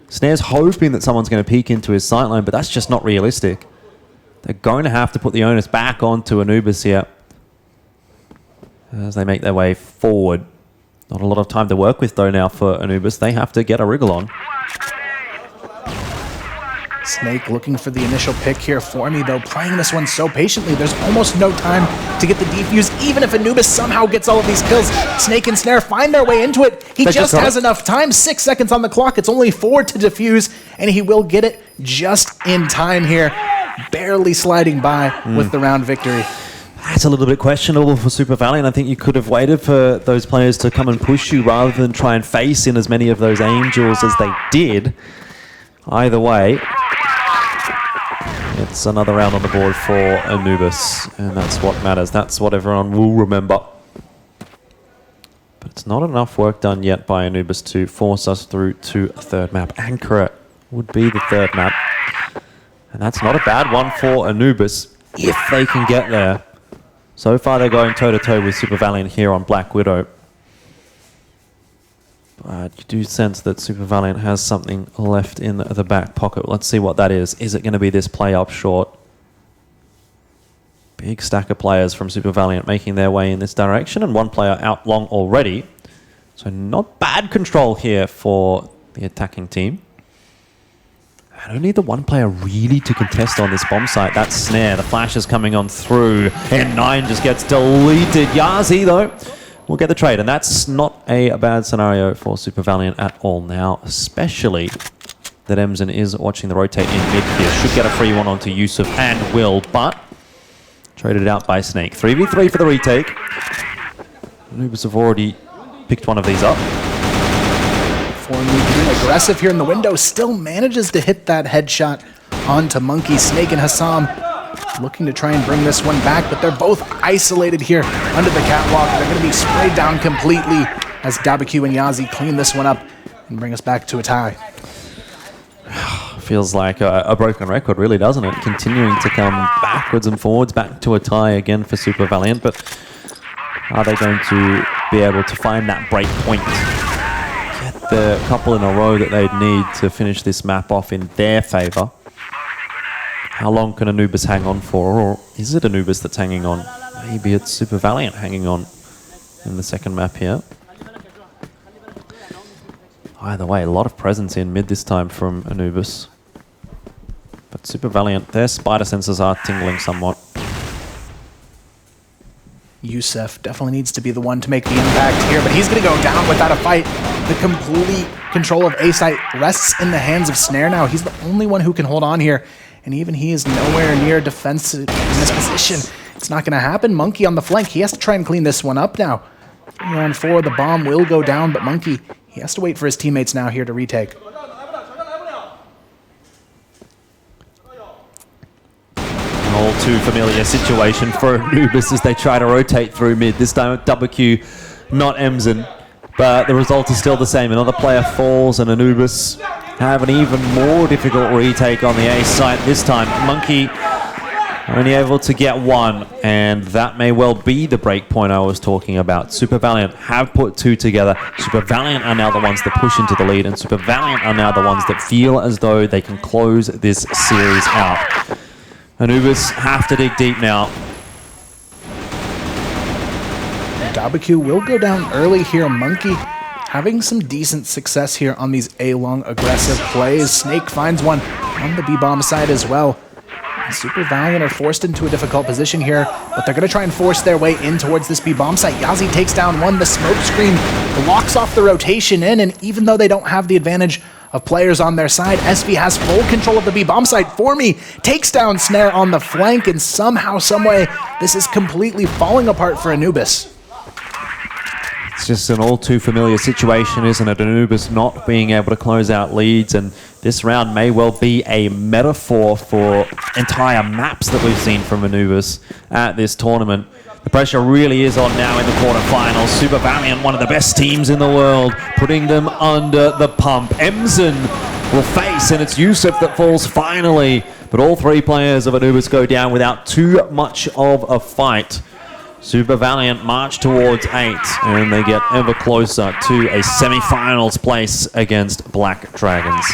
Snare's hoping that someone's going to peek into his sight line, but that's just not realistic. They're going to have to put the onus back onto Anubis here as they make their way forward. Not a lot of time to work with though now for Anubis. They have to get a wriggle on. Snake looking for the initial pick here for me, though, playing this one so patiently. There's almost no time to get the defuse, even if Anubis somehow gets all of these kills. Snake and Snare find their way into it. He just has enough time. 6 seconds on the clock. It's only 4 to defuse, and he will get it just in time here. Barely sliding by with the round victory. That's a little bit questionable for Super Valiant. I think you could have waited for those players to come and push you rather than try and face in as many of those angels as they did. Either way, it's another round on the board for Anubis, and that's what matters. That's what everyone will remember. But it's not enough work done yet by Anubis to force us through to a third map. Anchor would be the third map. And that's not a bad one for Anubis, if they can get there. So far they're going toe-to-toe with Super Valiant here on Black Widow. But you do sense that Super Valiant has something left in the back pocket. Let's see what that is. Is it going to be this play up short? Big stack of players from Super Valiant making their way in this direction, and one player out long already. So not bad control here for the attacking team. And only the one player really to contest on this bomb site. That's Snare. The flash is coming on through. N9 just gets deleted. Yazi, though, will get the trade. And that's not a bad scenario for Super Valiant at all now, especially that Emzen is watching the rotate in mid here. Should get a free one onto Yusuf and will, but traded out by Snake. 3v3 for the retake. Anubis have already picked one of these up. Being aggressive here in the window, still manages to hit that headshot onto Monkey. Snake and Hassam looking to try and bring this one back, but they're both isolated here under the catwalk. They're going to be sprayed down completely as Dabaku and Yazi clean this one up and bring us back to a tie. Feels like a broken record, really, doesn't it? Continuing to come backwards and forwards, back to a tie again for Super Valiant, but are they going to be able to find that break point? The couple in a row that they'd need to finish this map off in their favor. How long can Anubis hang on for? Or is it Anubis that's hanging on? Maybe it's Super Valiant hanging on in the second map here. Either way, a lot of presence in mid this time from Anubis. But Super Valiant, their spider senses are tingling somewhat. Yusef definitely needs to be the one to make the impact here, but he's going to go down without a fight. The complete control of A-Site rests in the hands of Snare now. He's the only one who can hold on here, and even he is nowhere near defensive in this position. It's not going to happen. Monkey on the flank. He has to try and clean this one up now. 3-on-4, the bomb will go down, but Monkey, he has to wait for his teammates now here to retake. All too familiar situation for Anubis as they try to rotate through mid. This time with WQ, not Emzen. But the result is still the same. Another player falls and Anubis have an even more difficult retake on the A site. This time, Monkey only able to get one. And that may well be the break point I was talking about. Super Valiant have put two together. Super Valiant are now the ones that push into the lead. And Super Valiant are now the ones that feel as though they can close this series out. Anubis have to dig deep now. Dabaku will go down early here. Monkey having some decent success here on these A-long aggressive plays. Snake finds one on the B-bomb side as well. And Super Valiant are forced into a difficult position here, but they're going to try and force their way in towards this B-bomb site. Yazi takes down one. The smoke screen blocks off the rotation in, and even though they don't have the advantage of players on their side. SV has full control of the B bomb site. For me, takes down Snare on the flank, and somehow, someway, this is completely falling apart for Anubis. It's just an all too familiar situation, isn't it? Anubis not being able to close out leads, and this round may well be a metaphor for entire maps that we've seen from Anubis at this tournament. The pressure really is on now in the quarterfinals. Super Valiant, one of the best teams in the world, putting them under the pump. Emzen will face, and it's Yusuf that falls finally. But all three players of Anubis go down without too much of a fight. Super Valiant march towards 8, and they get ever closer to a semi-finals place against Black Dragons.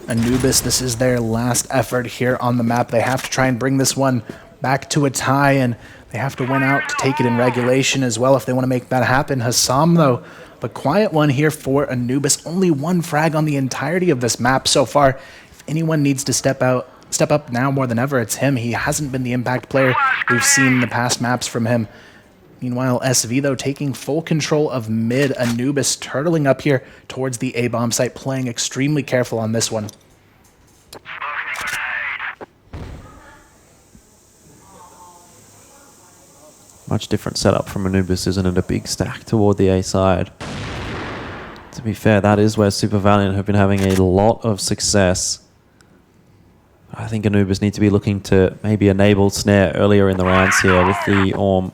Anubis, this is their last effort here on the map. They have to try and bring this one back to a tie, and they have to win out to take it in regulation as well if they want to make that happen. Hassam, though, the quiet one here for Anubis. Only one frag on the entirety of this map so far. If anyone needs to step up now more than ever, it's him. He hasn't been the impact player we've seen in the past maps from him. Meanwhile, SV, though, taking full control of mid. Anubis turtling up here towards the A-bomb site, playing extremely careful on this one. Much different setup from Anubis, isn't it? A big stack toward the A side. To be fair, that is where Super Valiant have been having a lot of success. I think Anubis need to be looking to maybe enable Snare earlier in the rounds here with the Orm.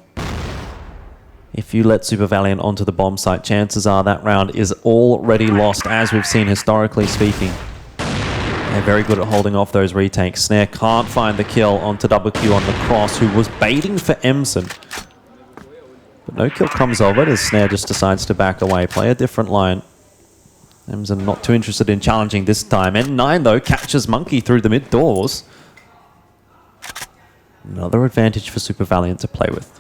If you let Super Valiant onto the bomb site, chances are that round is already lost, as we've seen historically speaking. They're very good at holding off those retakes. Snare can't find the kill onto WQ on the cross, who was baiting for Emson. But no kill comes of it as Snare just decides to back away, play a different line. Emson not too interested in challenging this time. N9, though, catches Monkey through the mid doors. Another advantage for Super Valiant to play with.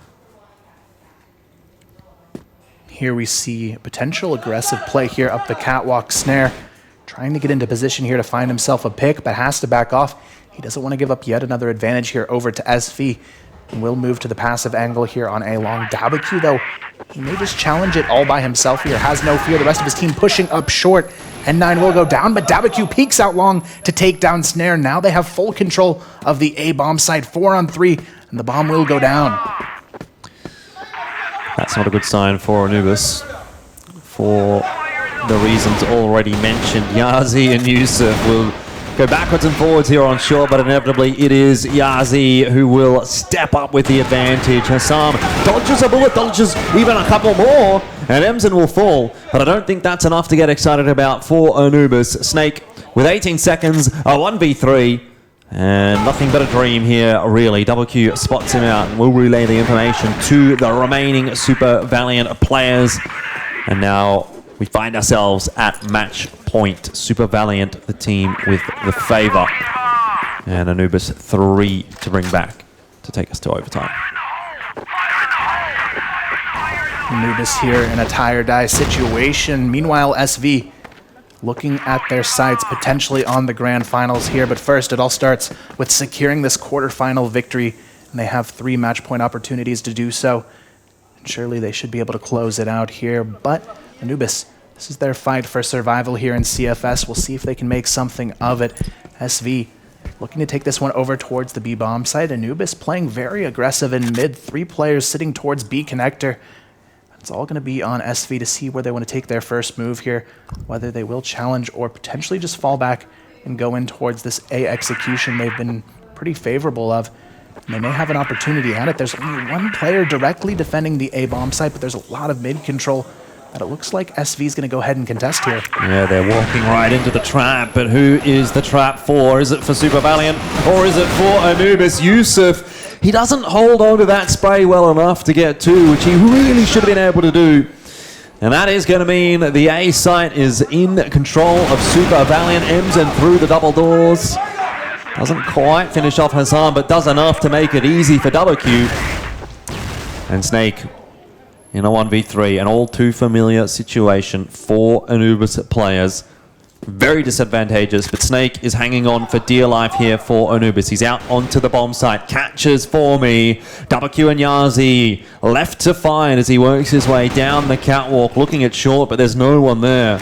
Here we see potential aggressive play here up the catwalk. Snare trying to get into position here to find himself a pick, but has to back off. He doesn't want to give up yet another advantage here over to SV. And will move to the passive angle here on A long. WQ, though, he may just challenge it all by himself here. Has no fear. The rest of his team pushing up short. N9 will go down, but WQ peeks out long to take down Snare. Now they have full control of the A-bomb site. 4-on-3, and the bomb will go down. That's not a good sign for Anubis. For the reasons already mentioned, Yazi and Yusuf will go backwards and forwards here on shore, but inevitably it is Yazi who will step up with the advantage. Hassam dodges a bullet, dodges even a couple more, and Emson will fall. But I don't think that's enough to get excited about for Anubis. Snake with 18 seconds, a 1v3, and nothing but a dream here, really. WQ spots him out and will relay the information to the remaining Super Valiant players. And now we find ourselves at match point. Super Valiant, the team with the favor. And Anubis 3 to bring back to take us to overtime. Anubis here in a tie-or-die situation. Meanwhile, SV looking at their sights potentially on the grand finals here. But first, it all starts with securing this quarterfinal victory. And they have 3 match point opportunities to do so. And surely they should be able to close it out here. But Anubis, this is their fight for survival here in CFS. We'll see if they can make something of it. SV looking to take this one over towards the B bomb site. Anubis playing very aggressive in mid. 3 players sitting towards B connector. It's all going to be on SV to see where they want to take their first move here, whether they will challenge or potentially just fall back and go in towards this A execution they've been pretty favorable of. And they may have an opportunity at it. There's only 1 player directly defending the A bomb site, but there's a lot of mid control that it looks like SV is going to go ahead and contest here. Yeah, they're walking right into the trap, but who is the trap for? Is it for Super Valiant or is it for Anubis? Yusuf, he doesn't hold on to that spray well enough to get 2, which he really should have been able to do. And that is going to mean the A site is in control of Super Valiant. Emson through the double doors. Doesn't quite finish off Hassam, but does enough to make it easy for WQ. And Snake in a 1v3, an all too familiar situation for Anubis players. Very disadvantageous, but Snake is hanging on for dear life here for Anubis. He's out onto the bomb site, catches for me. WQ and Yazi left to find as he works his way down the catwalk, looking at short, but there's no one there.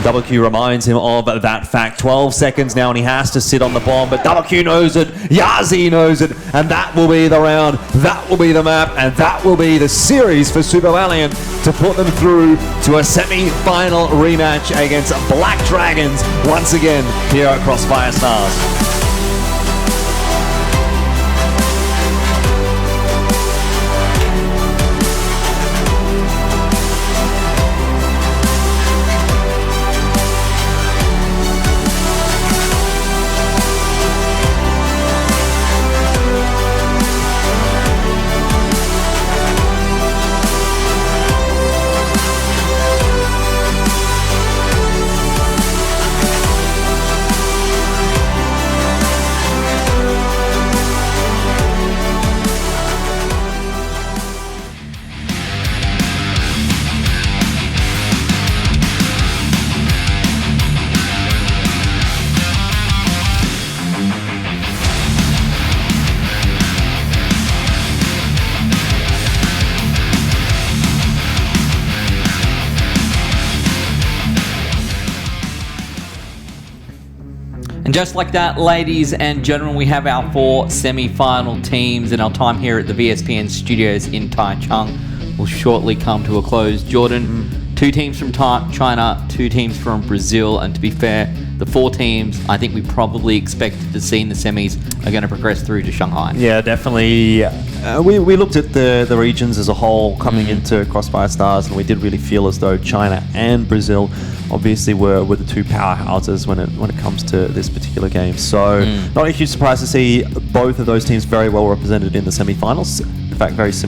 Double Q reminds him of that fact. 12 seconds now, and he has to sit on the bomb, but Double Q knows it, Yazi knows it, and that will be the round, that will be the map, and that will be the series for Super Valiant to put them through to a semi-final rematch against Black Dragons once again here at Crossfire Stars. And just like that, ladies and gentlemen, we have our 4 semi-final teams, and our time here at the VSPN studios in Taichung will shortly come to a close. Jordan, 2 teams from China, 2 teams from Brazil, and to be fair, the 4 teams I think we probably expected to see in the semis are going to progress through to Shanghai. Yeah, definitely. We looked at the regions as a whole coming into Crossfire Stars, and we did really feel as though China and Brazil obviously were the 2 powerhouses when it comes to this particular game. So not a huge surprise to see both of those teams very well represented in the semi-finals. In fact, very similar